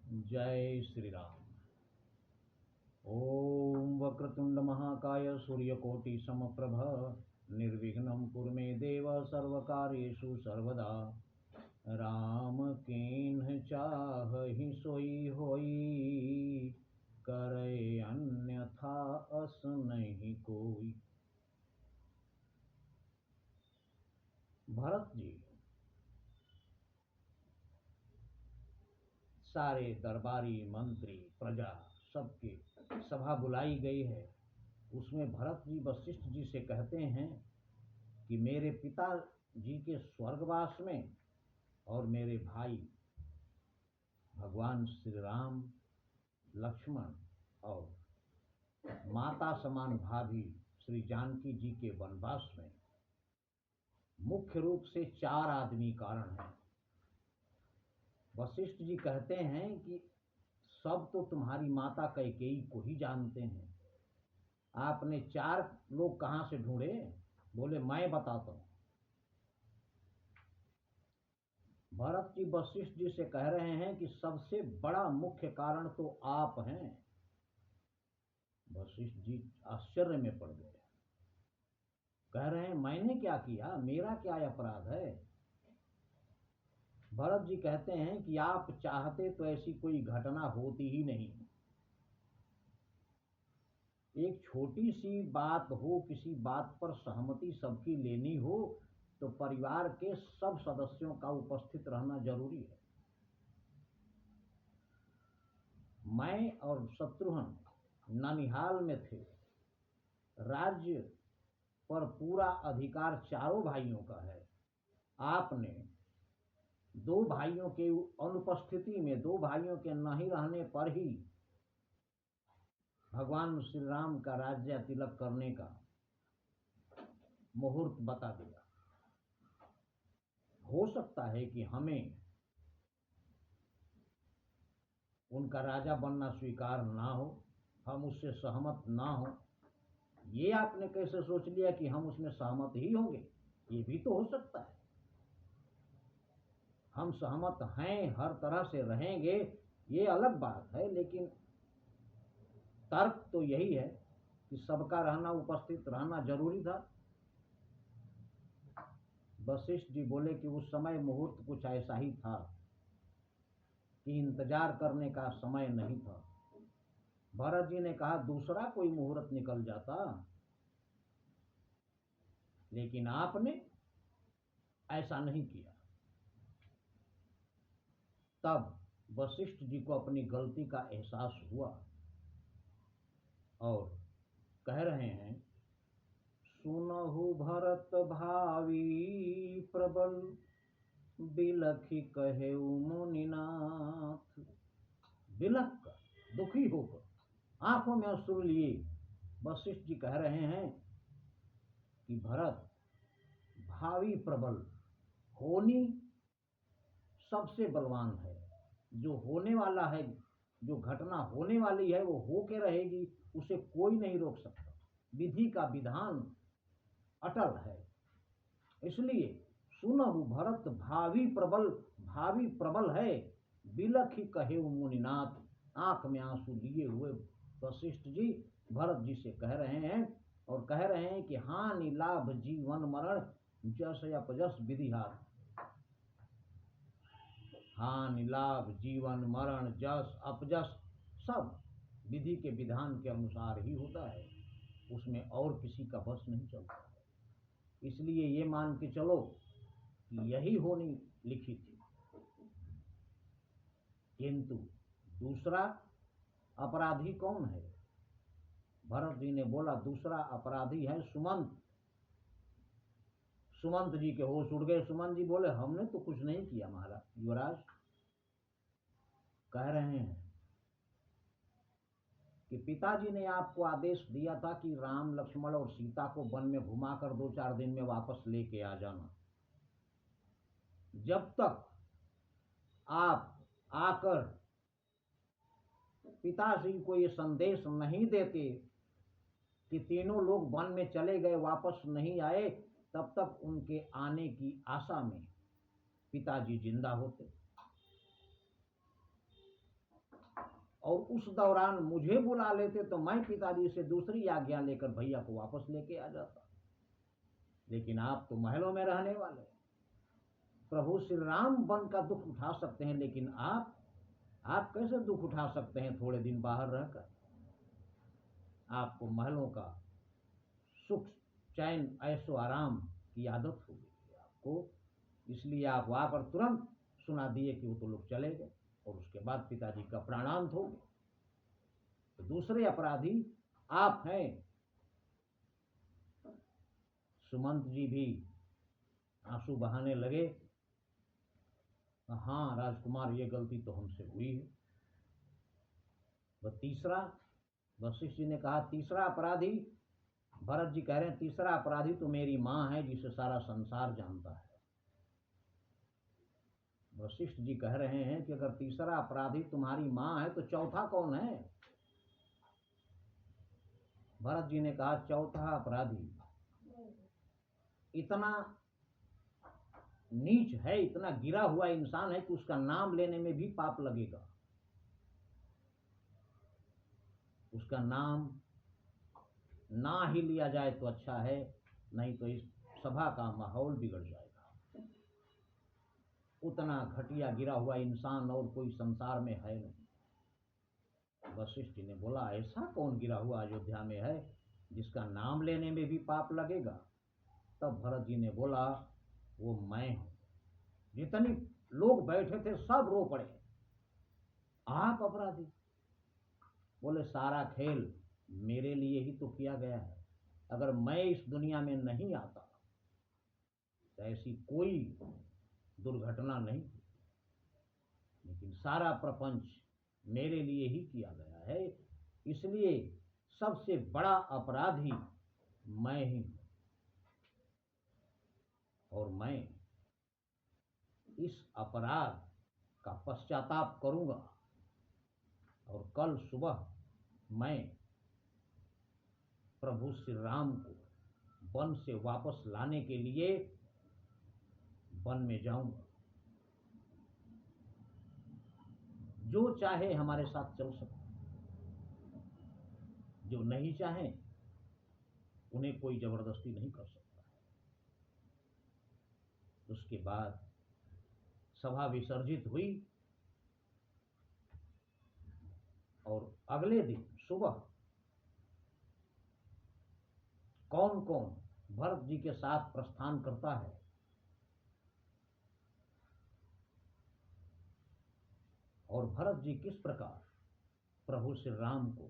जय श्री राम। ओम वक्रतुंड महाकाय सूर्यकोटि समप्रभ निर्विघ्नं कुरु मे देव सर्वकार्येषु सर्वदा। राम किन्ह चाहि सोई होई, करे अन्यथा अस नहीं कोई। भरत जी, सारे दरबारी मंत्री प्रजा सबकी सभा बुलाई गई है। उसमें भरत जी वशिष्ठ जी से कहते हैं कि मेरे पिता जी के स्वर्गवास में और मेरे भाई भगवान श्री राम, लक्ष्मण और माता समान भाभी श्री जानकी जी के वनवास में मुख्य रूप से 4 आदमी कारण हैं। वशिष्ठ जी कहते हैं कि सब तो तुम्हारी माता कैकेयी को ही जानते हैं, आपने 4 लोग कहाँ से ढूंढे? बोले मैं बताता हूँ। भरत जी वशिष्ठ जी से कह रहे हैं कि सबसे बड़ा मुख्य कारण तो आप हैं। वशिष्ठ जी आश्चर्य में पड़ गए, कह रहे हैं मैंने क्या किया, मेरा क्या अपराध है? भरत जी कहते हैं कि आप चाहते तो ऐसी कोई घटना होती ही नहीं। एक छोटी सी बात हो, किसी बात पर सहमति सबकी लेनी हो तो परिवार के सब सदस्यों का उपस्थित रहना जरूरी है। मैं और शत्रुघ्न ननिहाल में थे। राज्य पर पूरा अधिकार चारों भाइयों का है। आपने 2 भाइयों के अनुपस्थिति में, 2 भाइयों के नहीं रहने पर ही भगवान श्री राम का राज्य तिलक करने का मुहूर्त बता दिया। हो सकता है कि हमें उनका राजा बनना स्वीकार ना हो, हम उससे सहमत ना हो। ये आपने कैसे सोच लिया कि हम उसमें सहमत ही होंगे? ये भी तो हो सकता है। हम सहमत हैं, हर तरह से रहेंगे, ये अलग बात है, लेकिन तर्क तो यही है कि सबका रहना, उपस्थित रहना जरूरी था। वशिष्ठ जी बोले कि उस समय मुहूर्त कुछ ऐसा ही था कि इंतजार करने का समय नहीं था। भरत जी ने कहा दूसरा कोई मुहूर्त निकल जाता, लेकिन आपने ऐसा नहीं किया। तब वशिष्ठ जी को अपनी गलती का एहसास हुआ और कह रहे हैं, सुनहु भरत भावी प्रबल, बिलखी कहे मुनिनाथ। बिलख कर, दुखी होकर, आंखों में अश्रु लिए वशिष्ठ जी कह रहे हैं कि भरत, भावी प्रबल, होनी सबसे बलवान है। जो होने वाला है, जो घटना होने वाली है वो होके रहेगी, उसे कोई नहीं रोक सकता। विधि का विधान अटल है। इसलिए सुनहु भरत भावी प्रबल, भावी प्रबल है, बिलख ही कहे मुनिनाथ। आंख में आंसू लिए हुए वशिष्ठ जी भरत जी से कह रहे हैं और कह रहे हैं कि हानि लाभ जीवन मरण, जस अपजस विधि हाथ। हानि लाभ जीवन मरण जस अपजस सब विधि के विधान के अनुसार ही होता है, उसमें और किसी का बस नहीं चलता है। इसलिए ये मान के चलो कि यही होनी लिखी थी। किंतु दूसरा अपराधी कौन है? भरत जी ने बोला दूसरा अपराधी है सुमंत। सुमंत जी के होश उड़ गए। सुमंत जी बोले हमने तो कुछ नहीं किया महाराज। युवराज कह रहे हैं कि पिताजी ने आपको आदेश दिया था कि राम, लक्ष्मण और सीता को वन में घुमाकर 2-4 दिन में वापस लेके आ जाना। जब तक आप आकर पिताजी को ये संदेश नहीं देते कि तीनों लोग वन में चले गए, वापस नहीं आए, तब तक उनके आने की आशा में पिताजी जिंदा होते। और उस दौरान मुझे बुला लेते तो मैं पिताजी से दूसरी आज्ञा लेकर भैया को वापस लेके आ जाता। लेकिन आप तो महलों में रहने वाले, प्रभु श्री राम वन का दुख उठा सकते हैं, लेकिन आप कैसे दुख उठा सकते हैं थोड़े दिन बाहर रहकर? आपको महलों का सुख चैन ऐशो आराम की आदत हो गई है आपको, इसलिए आप आकर तुरंत सुना दिए कि वो तो लोग चले गए, और उसके बाद पिताजी का प्राणांत हो गया। तो दूसरे अपराधी आप हैं। सुमंत जी भी आंसू बहाने लगे। हाँ राजकुमार, ये गलती तो हमसे हुई है। वह तीसरा, वशिष्ठ जी ने कहा तीसरा अपराधी, भरत जी कह रहे हैं तीसरा अपराधी तो मेरी माँ है जिसे सारा संसार जानता है। वशिष्ठ जी कह रहे हैं कि अगर तीसरा अपराधी तुम्हारी माँ है तो चौथा कौन है? भरत जी ने कहा चौथा अपराधी इतना नीच है, इतना गिरा हुआ इंसान है कि उसका नाम लेने में भी पाप लगेगा। उसका नाम ना ही लिया जाए तो अच्छा है, नहीं तो इस सभा का माहौल बिगड़ जाएगा। उतना घटिया गिरा हुआ इंसान और कोई संसार में है नहीं। वशिष्ठ जी ने बोला ऐसा कौन गिरा हुआ अयोध्या में है जिसका नाम लेने में भी पाप लगेगा? तब भरत जी ने बोला वो मैं हूं। जितने लोग बैठे थे सब रो पड़े। आप अपराधी? बोले सारा खेल मेरे लिए ही तो किया गया है। अगर मैं इस दुनिया में नहीं आता तो ऐसी कोई दुर्घटना नहीं, लेकिन सारा प्रपंच मेरे लिए ही किया गया है, इसलिए सबसे बड़ा अपराधी मैं ही हूं। और मैं इस अपराध का पश्चाताप करूंगा, और कल सुबह मैं प्रभु श्री राम को वन से वापस लाने के लिए वन में जाऊंगा। जो चाहे हमारे साथ चल सकते, जो नहीं चाहे उन्हें कोई जबरदस्ती नहीं कर सकता। उसके बाद सभा विसर्जित हुई, और अगले दिन सुबह कौन कौन भरत जी के साथ प्रस्थान करता है, और भरत जी किस प्रकार प्रभु श्री राम को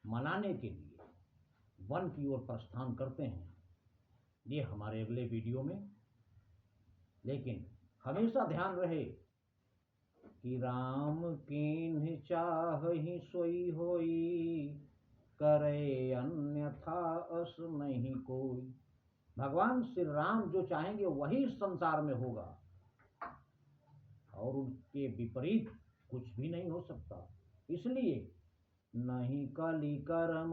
मनाने के लिए वन की ओर प्रस्थान करते हैं, ये हमारे अगले वीडियो में। लेकिन हमेशा ध्यान रहे कि राम कीन्ह चाहहि सोई होई, करे अन्यथा अस नहीं कोई। भगवान श्री राम जो चाहेंगे वही संसार में होगा, और उनके विपरीत कुछ भी नहीं हो सकता। इसलिए नहीं कली कर्म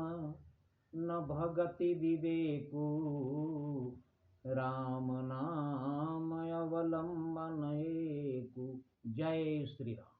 न भगति विवेकु, राम नाम अवलंबन एकु। जय श्री राम।